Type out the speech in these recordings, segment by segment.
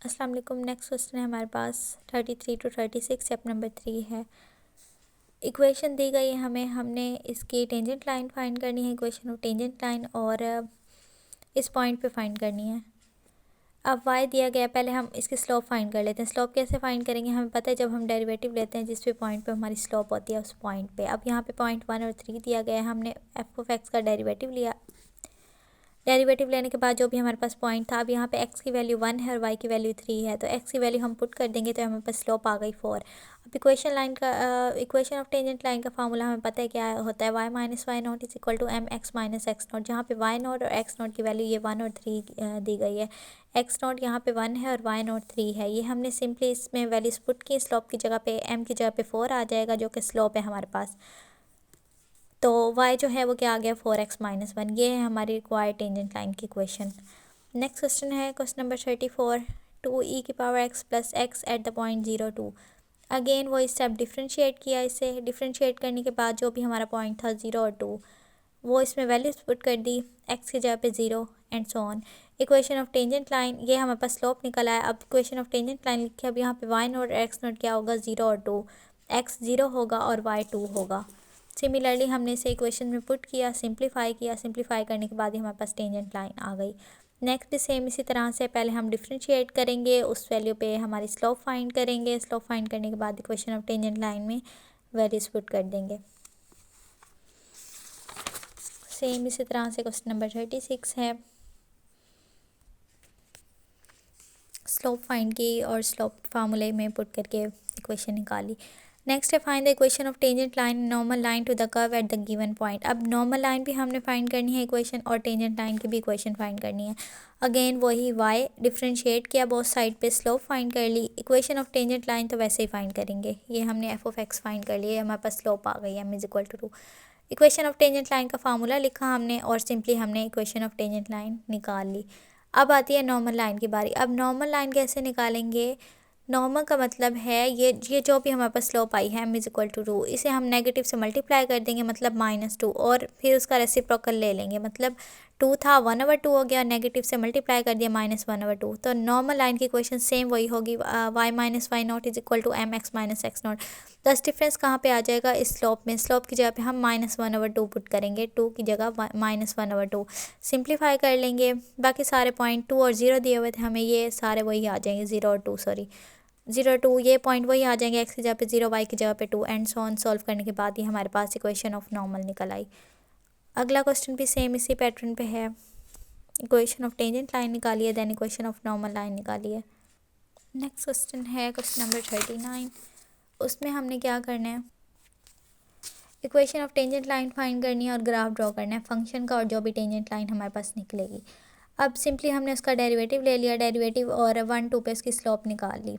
अस्सलाम वालेकुम। Next question है हमारे पास 33 to 36, स्टेप नंबर 3 है। इक्वेशन दी गई है हमें, हमने इसकी टेंजेंट लाइन फाइंड करनी है, इक्वेशन ऑफ टेंजेंट लाइन, और इस पॉइंट पे फाइंड करनी है। अब y दिया गया, पहले हम इसकी स्लोप फाइंड कर लेते हैं। स्लोप कैसे फाइंड करेंगे, हमें पता है जब हम डेरिवेटिव लेते हैं जिस भी पॉइंट पे हमारी स्लोप होती है उस पॉइंट पे। अब यहाँ पे पॉइंट 1 और 3 दिया गया है, हमने f ऑफ x का डेरिवेटिव लिया। डेरिवेटिव लेने के बाद जो भी हमारे पास पॉइंट था, अब यहाँ पे x की वैल्यू 1 है और y की वैल्यू 3 है, तो x की वैल्यू हम पुट कर देंगे तो हमारे पास स्लोप आ गई 4। अब इक्वेशन ऑफ टेंजेंट लाइन का फार्मूला हमें पता है क्या होता है, y minus y naught is equal to m x minus x naught, जहाँ पे y नॉट और x नॉट की वैल्यू ये 1 और 3 दी गई है। x नॉट यहाँ पे 1 है और y नॉट 3 है। ये हमने सिंपली इसमें वैल्यूज पुट की, स्लोप की जगह पे m की जगह पे 4 आ जाएगा जो कि स्लोप है हमारे पास। तो y जो है वो क्या आ गया, 4x माइनस 1। ये है हमारी रिक्वायर्ड टेंजेंट लाइन की इक्वेशन। नेक्स्ट क्वेश्चन है क्वेश्चन नंबर 34, 2e की power x plus x at the point 0 2। Again वो स्टेप डिफ्रेंशिएट किया, इसे डिफ्रेंशिएट करने के बाद जो भी हमारा पॉइंट था 0 और 2, वो इसमें वैल्यूज पुट कर दी, x की जगह पे 0 and so on. Equation of tangent line, ये हमारे पास स्लोप निकल आया। अब इक्वेशन ऑफ टेंजेंट लाइन लिखे, अब यहाँ पे y नोट और x नोट क्या होगा, 0 और 2, x 0 होगा और y 2 होगा। सिमिलरली हमने इसे इक्वेशन में पुट किया, सिंप्लीफाई किया, सिंप्लीफाई करने के बाद ही हमारे पास टेंजेंट लाइन आ गई। नेक्स्ट भी सेम इसी तरह से पहले हम डिफ्रेंशिएट करेंगे, उस वैल्यू पे हमारी स्लोप फाइंड करेंगे, स्लोप फाइंड करने के बाद इक्वेशन ऑफ टेंजेंट लाइन में वैल्यूज पुट कर देंगे। सेम इसी तरह से क्वेश्चन नंबर 36 है, स्लोप फाइंड की और स्लोप फार्मूले में पुट करके इक्वेशन निकाली। नेक्स्ट है find the equation of tangent line normal line to the curve at the given point. अब नॉर्मल लाइन भी हमने फाइंड करनी है इक्वेशन, और टेंजेंट लाइन की भी इक्वेशन फाइंड करनी है। अगेन वही y डिफ्रेंशिएट किया, बोथ साइड पे स्लोप फाइंड कर ली। इक्वेशन ऑफ टेंजेंट लाइन तो वैसे ही फाइंड करेंगे, ये हमने f ऑफ x फाइंड कर लिया, हमारे पास स्लोप आ गई m is equal to 2। Equation of tangent line का फार्मूला लिखा हमने और सिंपली हमने इक्वेशन ऑफ टेंजेंट लाइन निकाल ली। अब आती है नॉर्मल लाइन की बारी। अब नॉर्मल लाइन कैसे निकालेंगे, नॉर्मल का मतलब है ये जो भी हमारे पास स्लोप आई है m इज इक्वल टू 2, इसे हम नेगेटिव से मल्टीप्लाई कर देंगे, मतलब -2, और फिर उसका रेसिप्रोकल ले लेंगे, मतलब 2 था 1/2 हो गया, नेगेटिव से मल्टीप्लाई कर दिया -1/2। तो नॉर्मल लाइन की इक्वेशन सेम वही होगी, y minus y naught is equal to m x minus x naught. बस डिफरेंस कहाँ पे आ जाएगा, इस स्लोप में। स्लोप की जगह पे हम -1/2 पुट करेंगे, 2 की जगह -1/2। सिंप्लीफाई कर लेंगे, बाकी सारे पॉइंट 2 और 0 दिए हुए थे हमें, ये सारे वही आ जाएंगे, 0 और 2 सॉरी 0 2, ये पॉइंट वही आ जाएंगे, x की जगह पे 0, y की जगह पे 2 एंड सो ऑन। सॉल्व करने के बाद ही हमारे पास इक्वेशन ऑफ नॉर्मल निकल आई। अगला क्वेश्चन भी सेम इसी पैटर्न पे है, इक्वेशन ऑफ टेंजेंट लाइन निकालिए, then equation of normal line निकालिए। नेक्स्ट क्वेश्चन है क्वेश्चन नंबर 39, उसमें हमने क्या करना है, equation of tangent line find करनी है और ग्राफ ड्रॉ करना है फंक्शन का, और जो भी टेंजेंट लाइन हमारे पास निकलेगी। अब सिंपली हमने उसका डेरिवेटिव ले लिया, डेरिवेटिव और 1 2 पे उसकी स्लोप निकाल ली।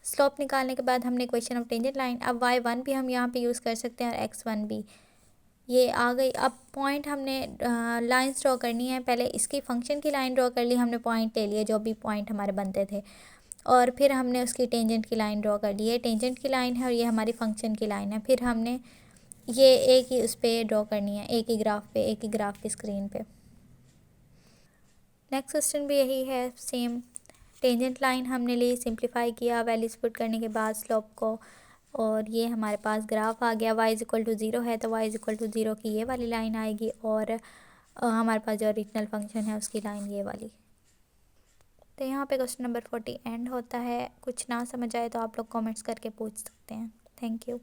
स्लोप निकालने के बाद हमने इक्वेशन ऑफ टेंजेंट लाइन, अब y1 भी हम यहाँ पे यूज़ कर सकते हैं और x1 भी, ये आ गई। अब पॉइंट हमने लाइंस ड्रॉ करनी है, पहले इसकी फंक्शन की लाइन ड्रॉ कर ली, हमने पॉइंट ले लिए जो भी पॉइंट हमारे बनते थे, और फिर हमने उसकी टेंजेंट की लाइन ड्रॉ कर ली। ये टेंजेंट की लाइन है और ये हमारी फंक्शन की लाइन है। फिर हमने ये एक ही उस पर ड्रॉ करनी है, एक ही ग्राफ पे स्क्रीन पे। नेक्स्ट क्वेश्चन भी यही है सेम, टेंजेंट लाइन हमने ली, सिंप्लीफाई किया वैल्यूज पुट करने के बाद स्लोप को, और ये हमारे पास ग्राफ आ गया। y इज इक्वल टू 0 है तो y इज इक्वल टू 0 की ये वाली लाइन आएगी, और हमारे पास जो ओरिजिनल फंक्शन है उसकी लाइन ये वाली। तो यहाँ पे क्वेश्चन नंबर 40 एंड होता है। कुछ ना समझ आए तो आप लोग कमेंट्स करके पूछ सकते हैं। Thank you.